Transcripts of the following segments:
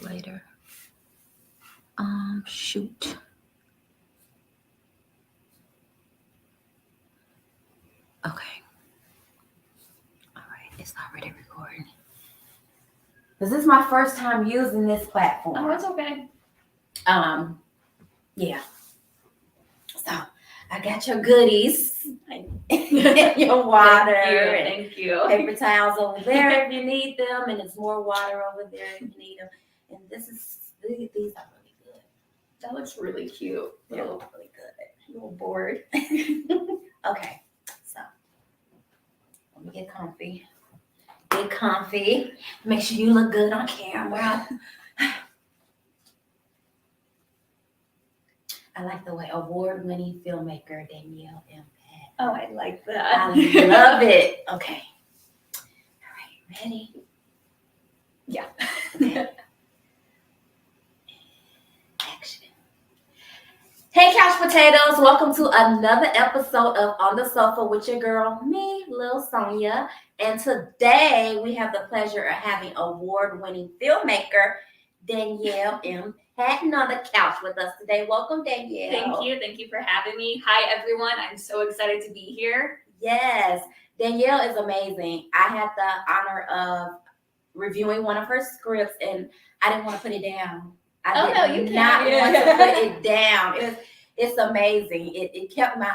later. Shoot. Okay. All right. It's already recording. This is my first time using this platform. Oh, it's okay. Yeah. So I got your goodies, your water, Thank you. paper towels over there if you need them, and there's more water over there if you need them. And these are really good. That looks really cute. They look really good. A little board. Okay, so let me get comfy. Get comfy. Make sure you look good on camera. I like the way award-winning filmmaker Danielle Patton. Oh, I like that. I love it. Okay. All right, ready? Yeah. Okay. Action. Hey, couch potatoes. Welcome to another episode of On the Sofa with your girl, me, Lil Sonia. And today we have the pleasure of having award-winning filmmaker Danielle Patton on the couch with us today. Welcome, Danielle. Thank you. Thank you for having me. Hi, everyone. I'm so excited to be here. Yes, Danielle is amazing. I had the honor of reviewing one of her scripts, and I didn't want to put it down. I did not want to put it down. It's amazing. It kept my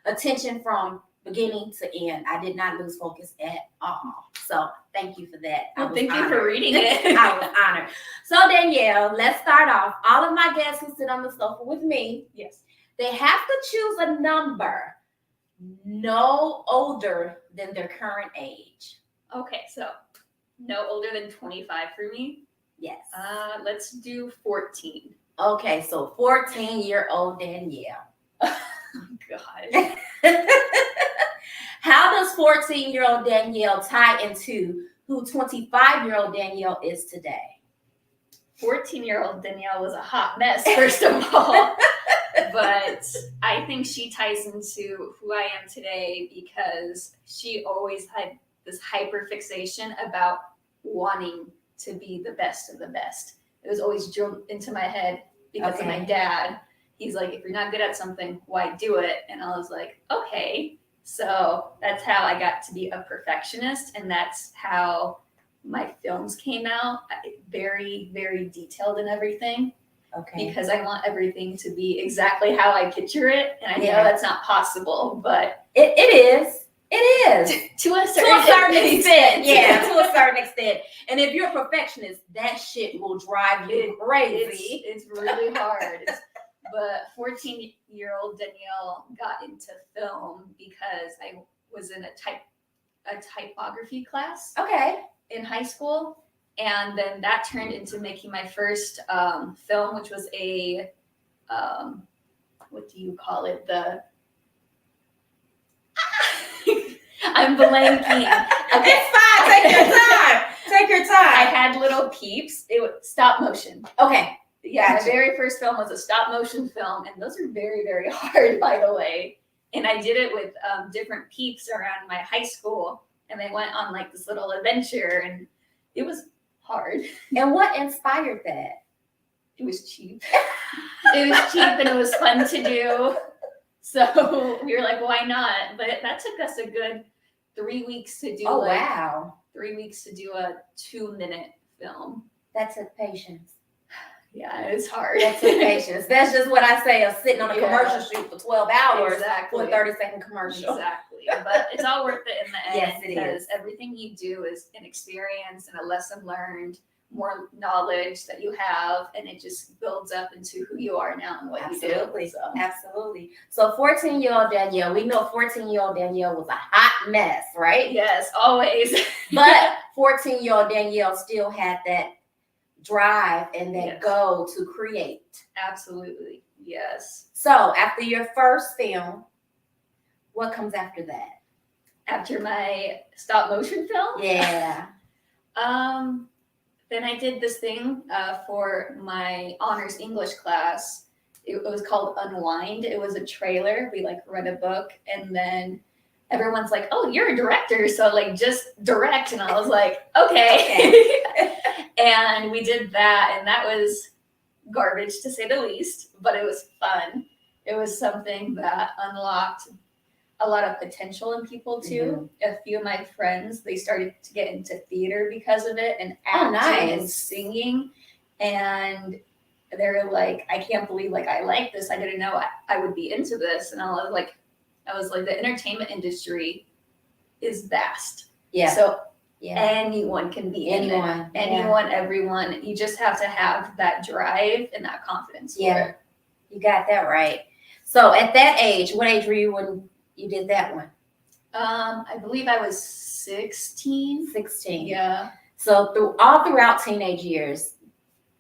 attention from beginning to end. I did not lose focus at all. So thank you for that. Well, thank you for reading it. I was honored. So Danielle, let's start off. All of my guests who sit on the sofa with me, Yes. they have to choose a number no older than their current age. Okay, so no older than 25 for me. Yes. Let's do 14. Okay, so 14-year-old Danielle. God. How does 14-year-old Danielle tie into who 25-year-old Danielle is today? 14-year-old Danielle was a hot mess, first of all. But I think she ties into who I am today because she always had this hyper fixation about wanting to be the best of the best. It was always drilled into my head because of my dad. He's like, if you're not good at something, why do it? And I was like, okay. So that's how I got to be a perfectionist. And that's how my films came out. Very, very detailed in everything. Okay. Because I want everything to be exactly how I picture it. And I know that's not possible, but it is. It is. To a certain extent. Yeah, to a certain extent. And if you're a perfectionist, that shit will drive you crazy. It's really hard. But 14-year-old Danielle got into film because I was in a typography class in high school. And then that turned into making my first film, which was a, what do you call it? I'm blanking. Okay. It's fine. Take your time. Take your time. I had little peeps. It was stop motion. Okay. Yeah, Gotcha. my very first film was a stop motion film, and those are very, very hard, by the way. And I did it with different peeps around my high school, and they went on like this little adventure, and it was hard. And what inspired that? It was cheap. It was cheap, and it was fun to do. So we were like, why not? But that took us a good 3 weeks to do. Oh, wow. 3 weeks to do a 2-minute film. That took patience. Yeah, it's hard. That took patience. That's just what I say of sitting on a commercial shoot for 12 hours for a 30-second commercial. Exactly. But it's all worth it in the end. Yes, it because is. Everything you do is an experience and a lesson learned, more knowledge that you have, and it just builds up into who you are now and what Absolutely. you do. Absolutely. So 14-year-old Danielle, we know 14-year-old Danielle was a hot mess, right? Yes, always. But 14-year-old Danielle still had that drive and that goal to create. Absolutely. Yes. So after your first film, what comes after that? After my stop motion film? Yeah. Then I did this thing for my honors English class. It was called Unwind. It was a trailer. We read a book, and then everyone's like, "Oh, you're a director, so just direct." And I was like, "Okay." And we did that, and that was garbage to say the least, but it was fun. It was something that unlocked a lot of potential in people too. A few of my friends, they started to get into theater because of it, and acting and singing, and they're like, I can't believe like I like this. I didn't know I would be into this. And I was like, the entertainment industry is vast. Yeah. So anyone can be anyone, everyone. You just have to have that drive and that confidence. Yeah, you got that right. So at that age, what age were you when you did that one? I believe I was 16. 16. Yeah. So throughout teenage years,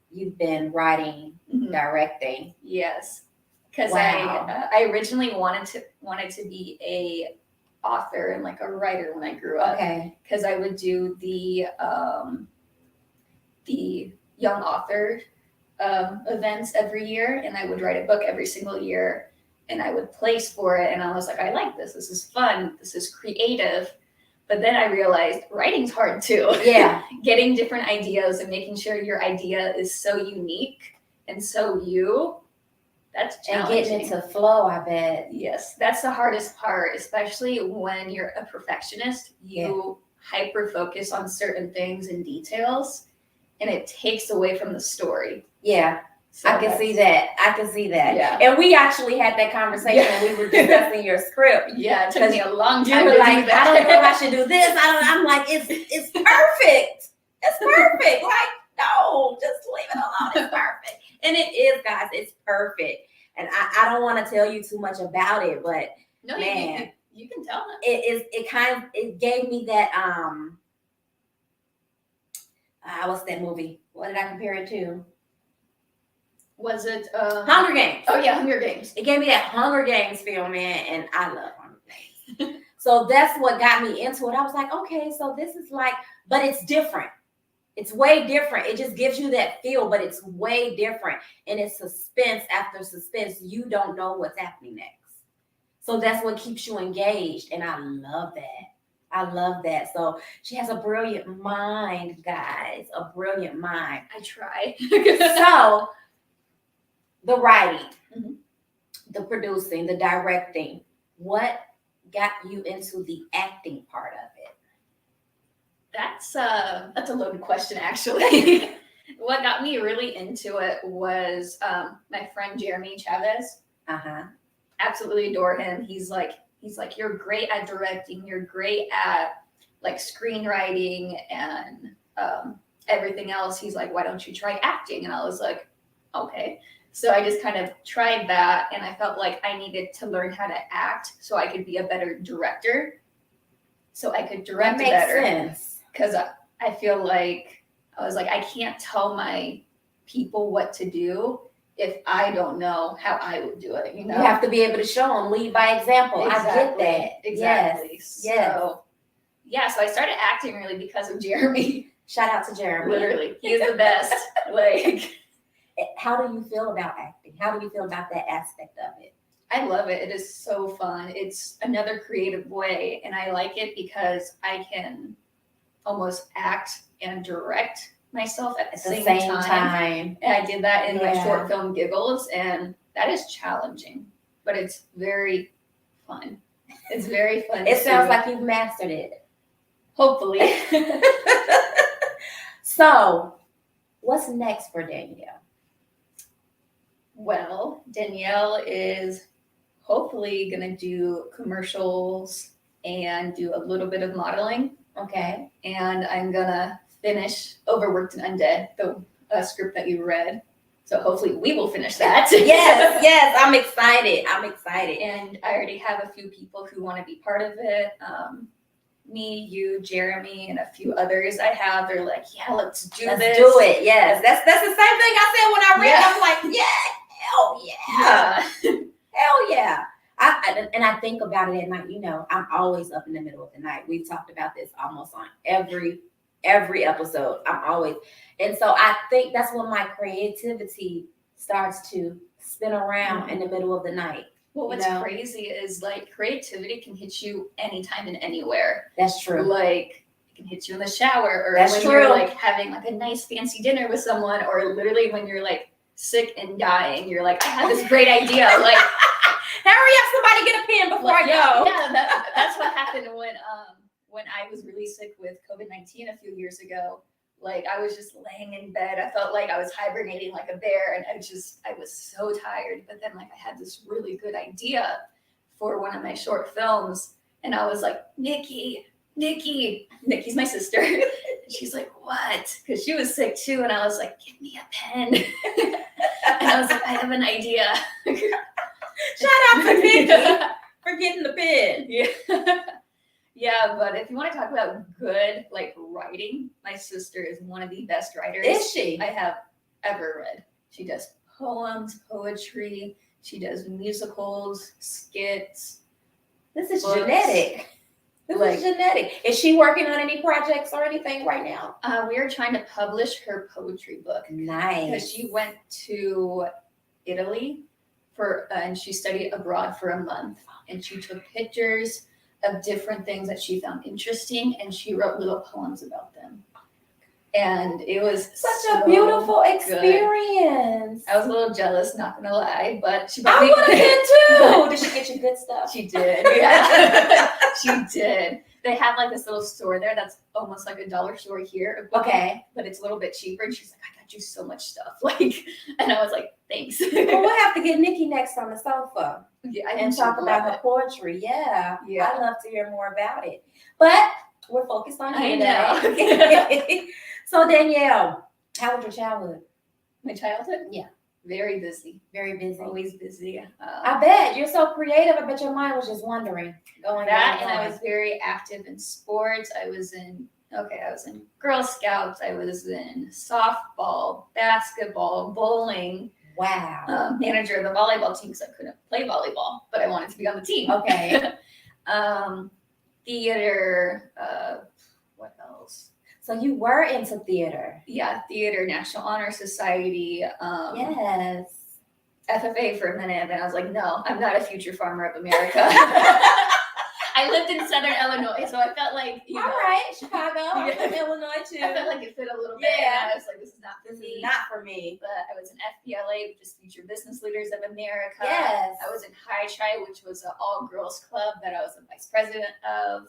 you've been writing, directing. Yes, because I originally wanted to be a author and like a writer when I grew up. Okay. Because I would do the young author events every year, and I would write a book every single year, and I would place for it. And I was like, I like this. This is fun. This is creative. But then I realized writing's hard too. Yeah. Getting different ideas and making sure your idea is so unique and so you. That's challenging. And getting into flow, I bet. Yes, that's the hardest part, especially when you're a perfectionist. You hyper focus on certain things and details, and it takes away from the story. Yeah, so I can see that. Yeah. And we actually had that conversation when we were discussing your script. Yeah, it took me a long time. You were like, I don't know if I should do this. I'm like, it's perfect. It's perfect. Like, no, just leave it alone. It's perfect. And it is, guys. It's perfect. And I don't want to tell you too much about it, but no, man, you can tell them. It gave me that what's that movie? What did I compare it to? Was it Hunger Games? Oh yeah, Hunger Games. It gave me that Hunger Games feel, man, and I love Hunger Games. So that's what got me into it. I was like, okay, so this is like, but it's different. It's way different. It just gives you that feel, but it's way different. And it's suspense after suspense. You don't know what's happening next. So that's what keeps you engaged. And I love that. So she has a brilliant mind, guys. A brilliant mind. I try. So the writing, the producing, the directing, what got you into the acting part of it? That's a loaded question, actually. What got me really into it was my friend Jeremy Chavez. Absolutely adore him. He's like, you're great at directing. You're great at like screenwriting and everything else. He's like, why don't you try acting? And I was like, okay. So I just kind of tried that, and I felt like I needed to learn how to act so I could be a better director. So I could direct better. Sense. Because I feel like I was like, I can't tell my people what to do if I don't know how I would do it. You have to be able to show them, lead by example. Exactly. I get that. Exactly. Yes. So I started acting really because of Jeremy. Shout out to Jeremy. Literally, he is the best. Like, how do you feel about acting? How do you feel about that aspect of it? I love it. It is so fun. It's another creative way, and I like it because I can almost act and direct myself at the same time. And I did that in my short film Giggles, and that is challenging, but it's very fun. It's very fun. It sounds like you've mastered it. Hopefully. So, what's next for Danielle? Well, Danielle is hopefully going to do commercials and do a little bit of modeling. Okay. And I'm going to finish Overworked and Undead, the script that you read. So hopefully we will finish that. Yes. I'm excited. And I already have a few people who want to be part of it. Me, you, Jeremy, and a few others I have. They're like, yeah, let's do this. Let's do it. Yes. That's the same thing I said when I read. I'm like, hell yeah. I think about it at night. You know, I'm always up in the middle of the night. We've talked about this almost on every episode. I'm always, and so I think that's when my creativity starts to spin around in the middle of the night. Well, what's crazy is like creativity can hit you anytime and anywhere. That's true. Like, can hit you in the shower, or That's when true. you're like having like a nice fancy dinner with someone, or literally when you're like sick and dying, you're like, I have this great idea. Like, hurry up, somebody get a pen before I go. Yeah, that's what happened when I was really sick with COVID-19 a few years ago. Like, I was just laying in bed. I felt like I was hibernating like a bear, and I was so tired. But then, like, I had this really good idea for one of my short films, and I was like, Nikki's my sister. And she's like, what? Because she was sick too, and I was like, give me a pen. And I was like, I have an idea. Shout out to Nikki for getting the pen. Yeah. Yeah, but if you want to talk about good, like, writing, my sister is one of the best writers Is she? I have ever read. She does poems, poetry. She does musicals, skits. This is books. genetic. This is genetic. Is she working on any projects or anything right now? We are trying to publish her poetry book. Nice. Because she went to Italy and she studied abroad for a month, and she took pictures of different things that she found interesting, and she wrote little poems about them. And it was such a beautiful experience. I was a little jealous, not gonna lie, but she I would have been too. Did she get you good stuff? She did. Yeah. She did. They have like this little store there that's almost like a dollar store here. Okay. But it's a little bit cheaper. And she's like, I got you so much stuff. Like, and I was like, thanks. Well, we'll have to get Nikki next on the sofa. Yeah, and talk about her poetry. Yeah. Yeah. I'd love to hear more about it. But we're focused on you today. So Danielle, how was your childhood? My childhood? Yeah. Very busy. Very busy. Always busy. I bet. You're so creative. I bet your mind was just wandering. And I was very active in sports. I was in Girl Scouts. I was in softball, basketball, bowling. Wow. Manager of the volleyball team because I couldn't play volleyball, but I wanted to be on the team. Okay. Theater. What else? So you were into theater. Yeah, theater, National Honor Society. Yes. FFA for a minute, and then I was like, no, I'm not a future farmer of America. I lived in Southern Illinois, so I felt like, all right, Chicago, I'm from Illinois too. I felt like it fit a little bit. Yeah. And I was like, this is not for me. But I was in FBLA, which is Future Business Leaders of America. Yes. I was in High Tri, which was an all-girls club that I was the vice president of.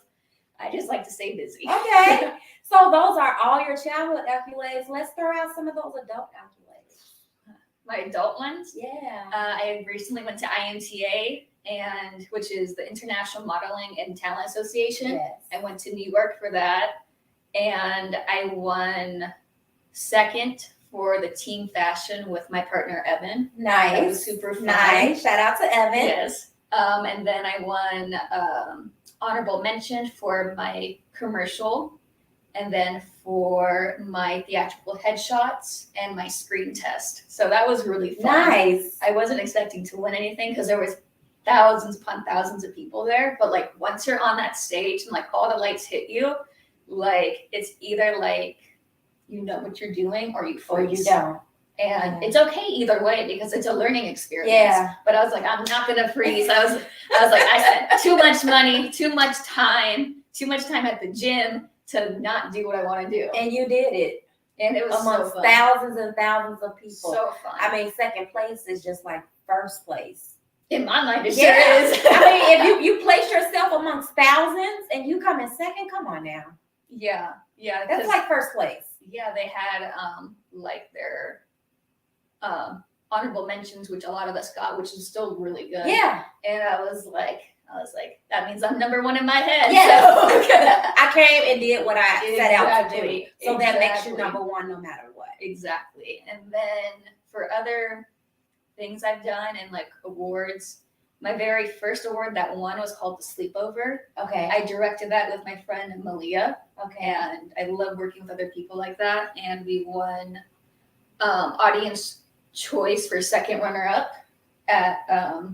I just like to stay busy. Okay. So those are all your childhood accolades. Let's throw out some of those adult accolades. My adult ones? Yeah. I recently went to IMTA, which is the International Modeling and Talent Association. Yes. I went to New York for that, and I won second for the team fashion with my partner Evan. Nice. That was super fun. Nice. Shout out to Evan. Yes. And then I won honorable mention for my commercial, and then for my theatrical headshots and my screen test. So that was really fun. Nice. I wasn't expecting to win anything because there was thousands upon thousands of people there. But like once you're on that stage and like all the lights hit you, like it's either like you know what you're doing or you freeze. Or you don't. And it's okay either way because it's a learning experience. Yeah. But I was like, I'm not gonna freeze. I was like, I spent too much money, too much time at the gym to not do what I want to do. And you did it. And it was amongst so fun. thousands and thousands of people. So fun. I mean, second place is just like first place. In my mind, it Yeah. sure is. I mean, if you place yourself amongst thousands and you come in second, come on now. Yeah. That's like first place. Yeah, they had like their honorable mentions, which a lot of us got, which is still really good. Yeah. And I was like, that means I'm number one in my head. Yes. So. I came and did what I set out to do. So that makes you Exactly. number one no matter what. Exactly. And then for other things I've done and like awards, my very first award that won was called The Sleepover. Okay. I directed that with my friend Malia. Okay. And I love working with other people like that. And we won audience choice for second runner-up at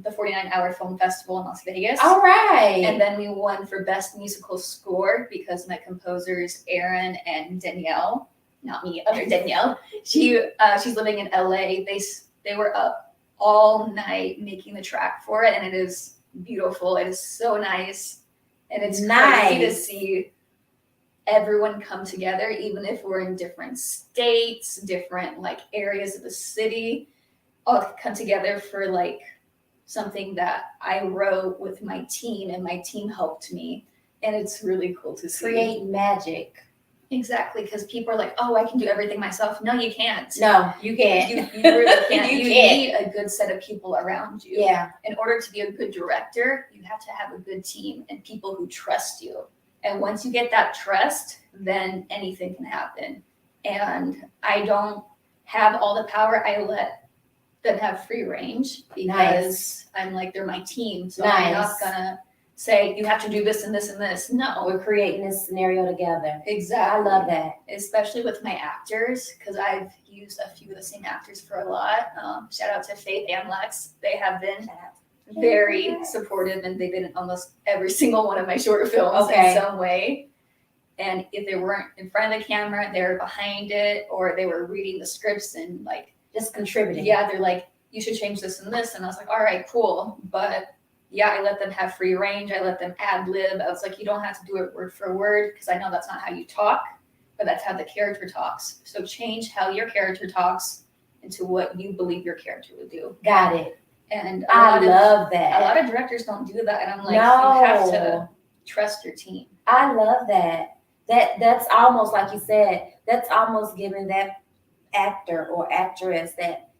the 49-Hour Film Festival in Las Vegas. All right. And then we won for best musical score because my composers Aaron and Danielle, not me, other Danielle. She's living in LA. They were up all night making the track for it, and it is beautiful. It is so nice, and it's crazy to see everyone come together, even if we're in different states, different like areas of the city, all come together for like something that I wrote with my team, and my team helped me. And it's really cool to see. Create magic. Exactly, because people are like, oh, I can do everything myself. No, you can't. No, you can't. You really can't. You You can't. need a good set of people around you. Yeah. In order to be a good director, you have to have a good team and people who trust you. And once you get that trust, then anything can happen. And I don't have all the power. I let them have free range because I'm like, they're my team. So I'm not gonna say you have to do this and this and this. No. We're creating this scenario together. Exactly. I love that. Especially with my actors, because I've used a few of the same actors for a lot. Shout out to Faith and Lex. They have been very supportive, and they've been in almost every single one of my shorter films in some way. And if they weren't in front of the camera, they were behind it, or they were reading the scripts and like just contributing. Yeah, they're like, you should change this and this. And I was like, all right, cool. But yeah, I let them have free range. I let them ad lib. I was like, you don't have to do it word for word, because I know that's not how you talk, but that's how the character talks. So change how your character talks into what you believe your character would do. Got it. And I love that. A lot of directors don't do that. And I'm like, no. You have to trust your team. I love that. That's almost, like you said, that's almost giving that actor or actress that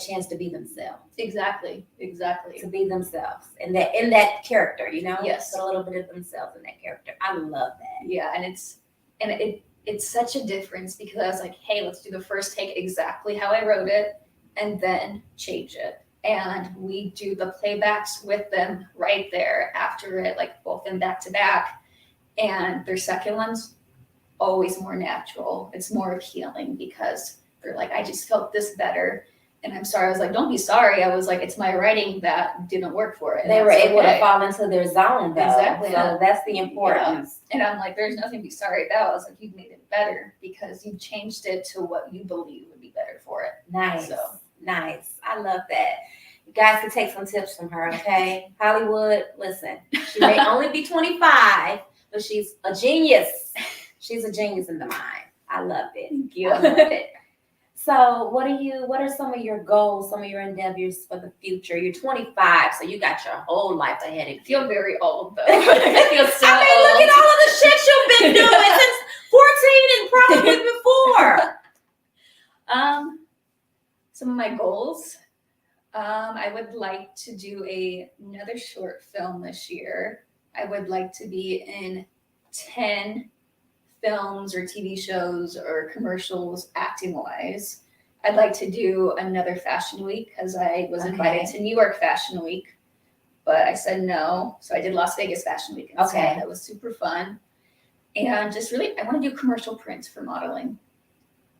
chance to be themselves. Exactly. To be themselves in that character, you know? Yes. Put a little bit of themselves in that character. I love that. Yeah, and it's such a difference, because I was like, hey, let's do the first take exactly how I wrote it and then change it. And we do the playbacks with them right there after it, like both in back to back. And their second one's always more natural. It's more appealing because they're like, I just felt this better. And I'm sorry. I was like, don't be sorry. I was like, it's my writing that didn't work for it. They were able to fall into their zone, though. Exactly. So that's the importance. Yeah. And I'm like, there's nothing to be sorry about. I was like, you've made it better because you changed it to what you believe would be better for it. Nice. So. Nice. I love that. You guys can take some tips from her, okay? Hollywood, listen, she may only be 25, but she's a genius. She's a genius in the mind. I love it. Thank you. I love it. So what are some of your goals, some of your endeavors for the future? You're 25, so you got your whole life ahead of you. I feel very old, though. I feel so old. Look at all of the shit you've been doing since 14 and probably before. Some of my goals. I would like to do another short film this year. I would like to be in 10 films or TV shows or commercials acting wise. I'd like to do another fashion week because I was invited to New York Fashion Week, but I said no. So I did Las Vegas Fashion Week instead. Okay. That was super fun. And just really, I want to do commercial prints for modeling.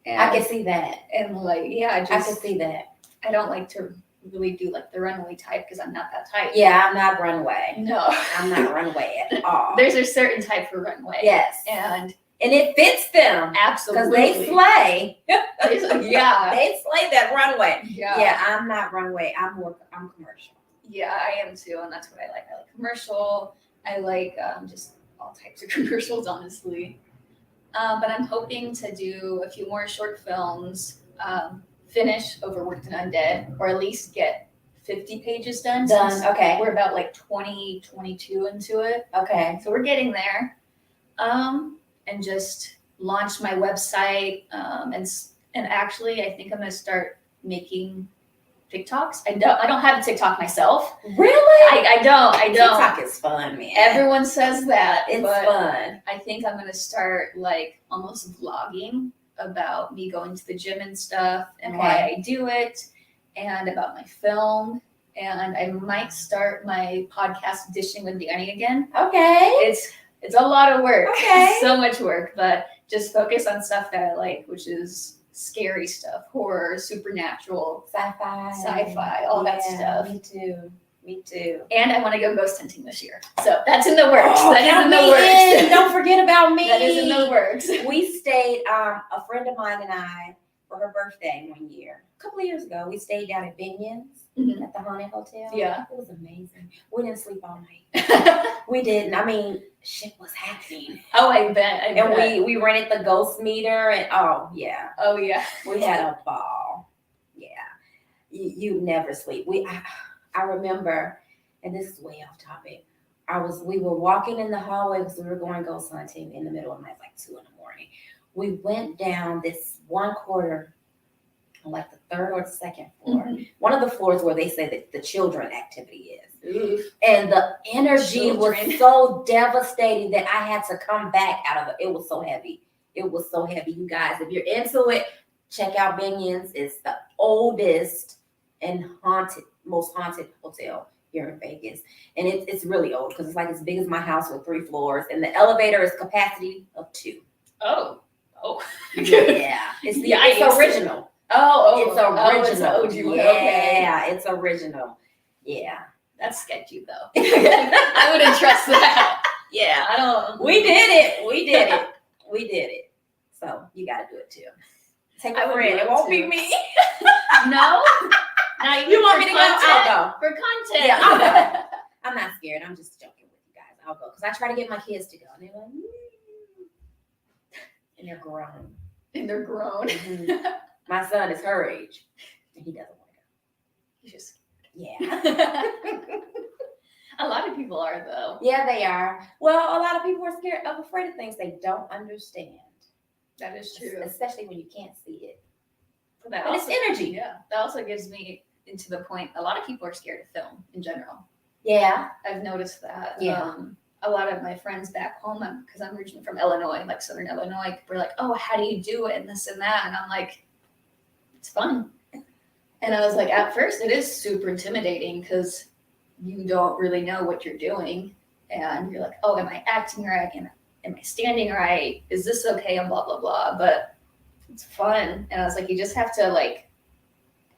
And, I can see that. And like, yeah, I can see that. I don't like to really do like the runway type because I'm not that type. Yeah, I'm not runway. No. I'm not runway at all. There's a certain type for runway. Yes. And it fits them. Absolutely. Because they slay. Yeah. They slay that runway. Yeah. Yeah, I'm not runway. I'm commercial. Yeah, I am too. And that's what I like. I like commercial. I like just all types of commercials, honestly. But I'm hoping to do a few more short films, finish Overworked and Undead, or at least get 50 pages done. Okay. We're about like 22 into it. Okay. So we're getting there. And just launch my website. And actually, I think I'm going to start making TikToks. I don't have a TikTok myself. Really? I don't. TikTok is fun, man. Everyone says that. It's but fun. I think I'm going to start like almost vlogging about me going to the gym and stuff and why I do it, and about my film. And I might start my podcast Dishing with Danny again. Okay. It's a lot of work. Okay. So much work, but just focus on stuff that I like, which is scary stuff, horror, supernatural, sci-fi, all that stuff. Me too. And I want to go ghost hunting this year. So that's in the works. Oh, that is in the works. Don't forget about me. That is in the works. We stayed, a friend of mine and I for her birthday one year. A couple of years ago, we stayed down at Binion's Mhm. at the Haunted Hotel. Yeah. It was amazing. We didn't sleep all night. We didn't. I mean, shit was happening. Oh, I bet. And we rented the ghost meter and oh yeah. Oh yeah. We had a ball. Yeah. You never sleep. I remember, and this is way off topic. We were walking in the hallway because we were going ghost hunting in the middle of the night, like 2 a.m. We went down this one quarter, like the third or the second floor. Mhm. One of the floors where they say that the children activity is. Oof. And the energy was Children. so devastating that I had to come back out of it. It was so heavy. It was so heavy. You guys, if you're into it, check out Binion's. It's the oldest and most haunted hotel here in Vegas. And it's really old because it's like as big as my house with 3 floors. And the elevator is capacity of 2. Oh. Yeah. It's Yikes. original. Oh. It's original. It's OG one. Yeah, Okay. it's original. Yeah. That's sketchy though. I wouldn't trust that. Yeah. I don't. We did it. We did it. So you got to do it too. Take I a would friend. It love won't be to. me. No. Now You want me to go? I'll go. For content. Yeah, I'll go. I'm not scared. I'm just joking with you guys. I'll go because I try to get my kids to go, and they're like, and they're grown. And they're grown. Mhm. My son is her age, and he doesn't want to go. You just. Yeah. A lot of people are though. Yeah, they are. Well, a lot of people are scared, afraid of things they don't understand. That is true. Especially when you can't see it. That But it's also, energy. yeah. That also gives me into the point. A lot of people are scared of film in general. Yeah. I've noticed that. Yeah. A lot of my friends back home, because I'm originally from Illinois, like Southern Illinois, were like, "Oh, how do you do it?" and this and that, and I'm like, "It's fun." And I was like, at first, it is super intimidating because you don't really know what you're doing, and you're like, "Oh, am I acting right? Am I standing right? Is this okay?" and blah blah blah. But it's fun, and I was like, you just have to like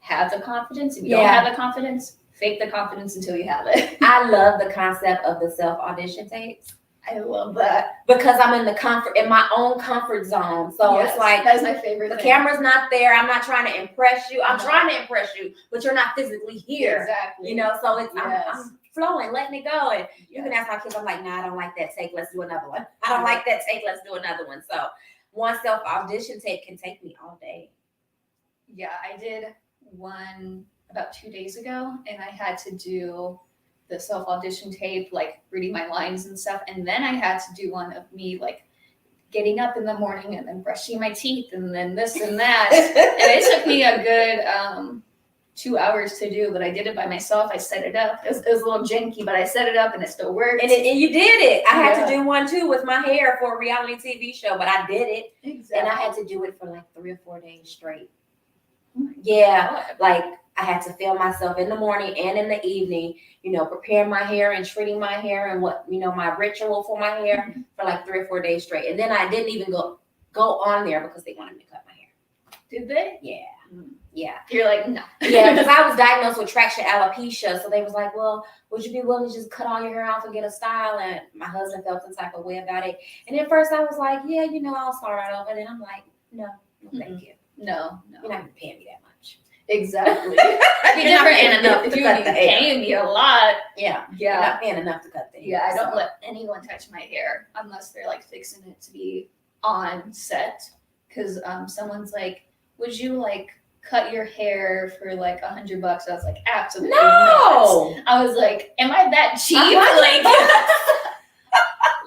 have the confidence. If you don't have the confidence, fake the confidence until you have it. I love the concept of the self audition tapes I love that. because I'm in my own comfort zone. So Yes, it's like that's my favorite the thing. camera's not there. I'm not trying to impress you. I'm No. trying to impress you, but you're not physically here. Exactly. You know, so it's Yes. I'm flowing, letting it go. And you can ask my kids, I'm like, nah, I don't like that take. Let's do another one. I don't like that take. Let's do another one. So one self audition tape can take me all day. Yeah, I did one about 2 days ago, and I had to do the self audition tape, like reading my lines and stuff, and then I had to do one of me like getting up in the morning and then brushing my teeth and then this and that. And it took me a good 2 hours to do, but I did it by myself. I set it up. It was a little janky, but I set it up and it still worked. And you did it. I had Yeah. to do one too with my hair for a reality TV show, but I did it. Exactly. And I had to do it for like 3 or 4 days straight. Oh my Yeah. God. Like I had to film myself in the morning and in the evening, you know, preparing my hair and treating my hair and what, you know, my ritual for my hair for like 3 or 4 days straight. And then I didn't even go on there because they wanted me to cut my hair. Did they? Yeah. Mm. Yeah. You're like, no. Yeah, because I was diagnosed with traction alopecia. So they was like, well, would you be willing to just cut all your hair off and get a style? And my husband felt some type of way about it. And at first I was like, yeah, you know, I'll start right over. And then I'm like, no, thank you. No. You're not gonna pay me that much. Exactly. You're not paying enough if to you cut the hair. paying me a lot. Yeah. You're Yeah. not paying enough to cut the hair. Yeah, I don't so. let anyone touch my hair unless they're like fixing it to be on set. Because someone's like, would you like cut your hair for like $100? I was like, absolutely No. not. I was like, am I that cheap? Uh-huh. Like,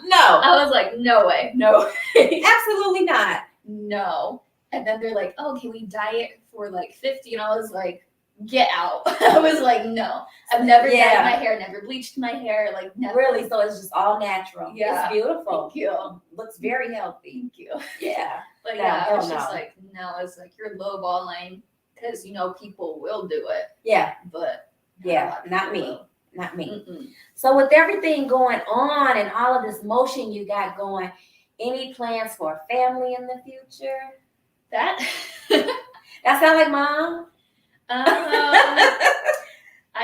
No. I was like, no way, no, Absolutely not. no. And then they're like, oh, can we dye it for like 50? And I was like, get out. I was like, no, I've never Yeah. dyed my hair, never bleached my hair, like never. Really? So it's just all natural. Yeah. It's beautiful. Thank you. Looks very healthy. Thank you. Yeah. But No, yeah, I was hell just no. like, no, it's like you're lowballing because you know people will do it, Yeah. but Yeah. a lot of Not people me. Not me. will. Mm-mm. So with everything going on and all of this motion you got going, any plans for a family in the future? That That sound like mom? I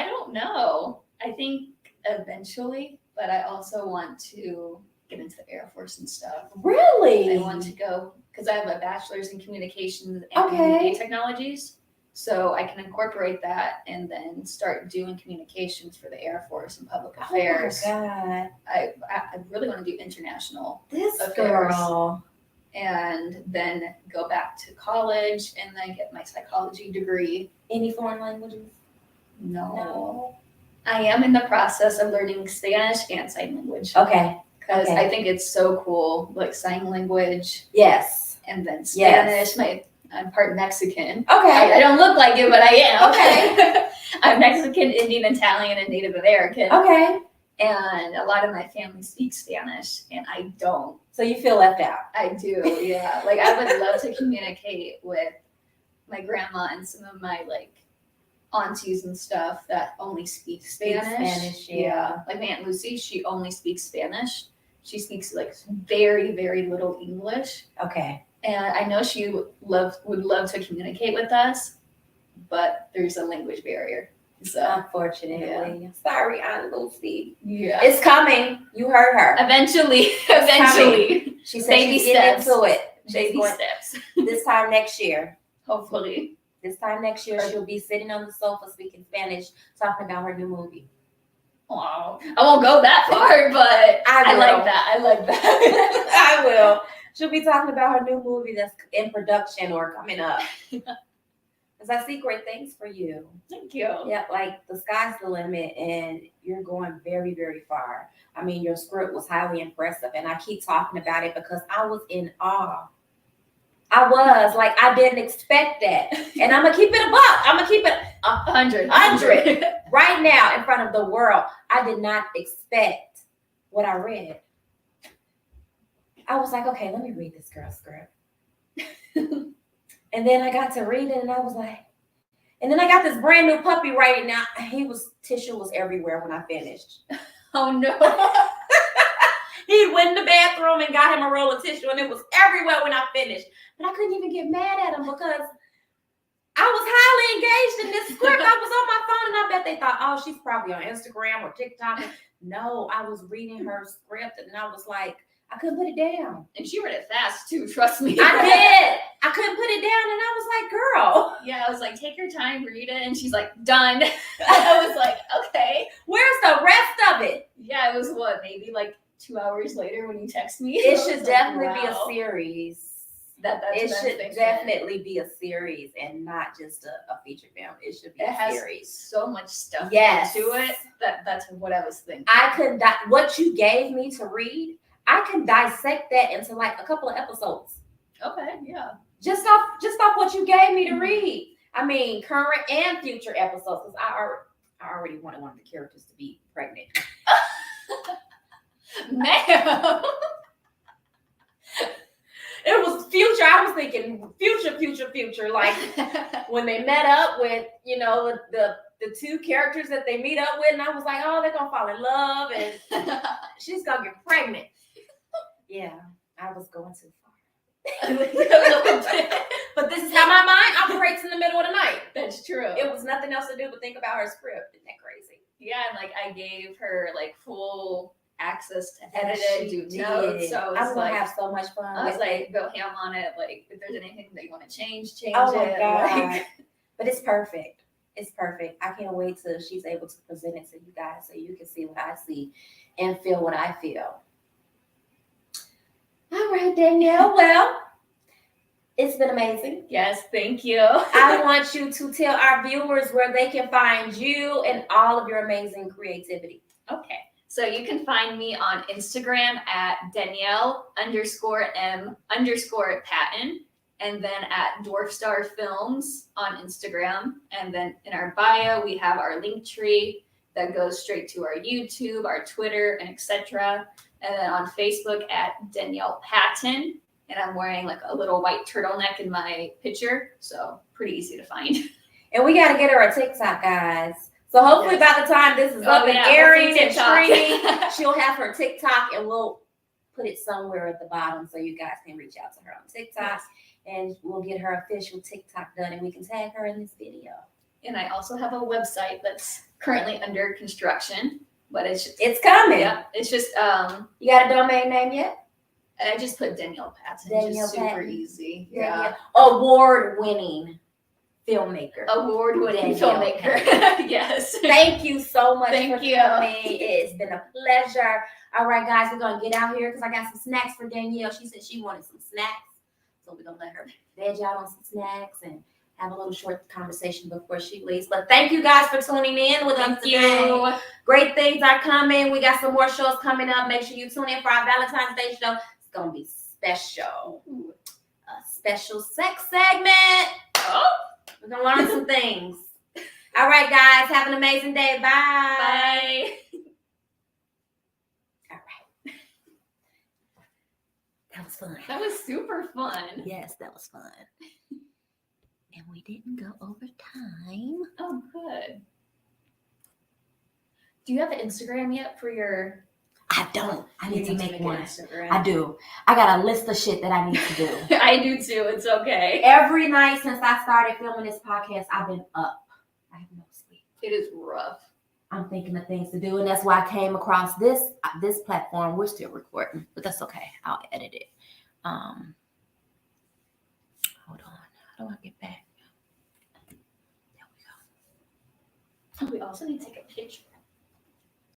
don't know. I think eventually, but I also want to get into the Air Force and stuff. Really? I want to go because I have a bachelor's in communications and Okay. communication technologies. So I can incorporate that and then start doing communications for the Air Force and public affairs. Oh my God. I really want to do international This affairs. girl. And then go back to college and then get my psychology degree. Any foreign languages? No. I am in the process of learning Spanish and sign language. Okay. Because Okay. I think it's so cool, like sign language Yes. and then Yes. Spanish. I'm part Mexican. Okay. I don't look like it, but I am. Okay. I'm Mexican, Indian, Italian, and Native American. Okay. And a lot of my family speaks Spanish, and I don't. So you feel left out. I do, yeah. Like I would love to communicate with my grandma and some of my like aunties and stuff that only speak Spanish. Yeah. Like my Aunt Lucy, she only speaks Spanish. She speaks like very, very little English. Okay. And I know she would love to communicate with us, but there's a language barrier. So Unfortunately. Sorry, Aunt Lucy. yeah. It's coming. You heard her. Eventually. She said Baby she's getting steps. into it. Baby steps. This time next year. Hopefully. This time next year, she'll be sitting on the sofa speaking Spanish, talking about her new movie. Wow. I won't go that far, but I will. like that. I like that. I will. She'll be talking about her new movie that's in production or coming up. Because I see great things for you. Thank you. Yeah, like the sky's the limit and you're going very, very far. I mean, your script was highly impressive and I keep talking about it because I was in awe. I was like, I didn't expect that. And I'm going to keep it a buck. I'm going to keep it 100. right now in front of the world. I did not expect what I read. I was like, okay, let me read this girl's script. And then I got to read it and I was like, and then I got this brand new puppy right now. Tissue was everywhere when I finished. Oh no. He went in the bathroom and got him a roll of tissue and it was everywhere when I finished. But I couldn't even get mad at him because I was highly engaged in this script. I was on my phone and I bet they thought, oh, she's probably on Instagram or TikTok. No, I was reading her script and I was like, I couldn't put it down. And she read it fast too, trust me. I did. I couldn't put it down and I was like, girl. Yeah, I was like, take your time, read it. And she's like, done. I was like, okay. Where's the rest of it? Yeah, it was what, maybe like 2 hours later when you text me? It I should was definitely like, be a wow. series. That's It what I'm should thinking. definitely be a series and not just a feature film. It should be It a has series. so much stuff Yes. to it that's what I was thinking. I could what you gave me to read, I can dissect that into like a couple of episodes. Okay, yeah. Just off what you gave me to read. I mean, current and future episodes. Because I already wanted one of the characters to be pregnant. Ma'am. It was future. I was thinking future. Like when they met up with, the two characters that they meet up with, and I was like, oh, they're gonna fall in love and she's gonna get pregnant. Yeah, I was going too far. But this is how my mind operates in the middle of the night. That's true. It was nothing else to do but think about her script. Isn't that crazy? Yeah, and like I gave her like full access to edit Yes, it, she do notes. So I it was was gonna like have so much fun. I was with like, it. go ham on it. Like, if there's anything that you want to change Oh my it. God. Like, But it's perfect. It's perfect. I can't wait till she's able to present it to you guys so you can see what I see and feel what I feel. All right, Danielle. Well, it's been amazing. yes, thank you. I want you to tell our viewers where they can find you and all of your amazing creativity. Okay. So you can find me on Instagram at Danielle_M_Patton, and then at Dwarf Star Films on Instagram. And then in our bio, we have our link tree that goes straight to our YouTube, our Twitter, and etc. And then on Facebook at Danielle Patton. And I'm wearing like a little white turtleneck in my picture. So pretty easy to find. And we got to get her a TikTok, guys. So hopefully by the time this is up and airing and streaming, she'll have her TikTok and we'll put it somewhere at the bottom so you guys can reach out to her on TikTok and we'll get her official TikTok done and we can tag her in this video. And I also have a website that's currently under construction, but it's just, It's coming. yeah, it's just You got a domain name yet? I just put Danielle Patton. Danielle just super Patton. easy. Yeah. Award-winning filmmaker. Award-winning Danielle filmmaker. Yes. Thank you so much Thank for you. coming. It's been a pleasure. All right, guys, we're gonna get out here because I got some snacks for Danielle. She said she wanted some snacks, so we're gonna let her veg out on some snacks and have a little short conversation before she leaves. But thank you guys for tuning in with us Thank today. you. Great things are coming. We got some more shows coming up. Make sure you tune in for our Valentine's Day show. It's gonna be special. A special sex segment. Oh. We're gonna learn some things. All right, guys. Have an amazing day. Bye. Bye. All right. That was fun. That was super fun. Yes, that was fun. And we didn't go over time. Oh, good. Do you have an Instagram yet for your? I don't. I need to make an one. Instagram. I do. I got a list of shit that I need to do. I do too. It's okay. Every night since I started filming this podcast, I've been up. I have no sleep. It is rough. I'm thinking of things to do, and that's why I came across this platform. We're still recording, but that's okay. I'll edit it. Hold on. How do I get back? There we go. We also need to take a picture.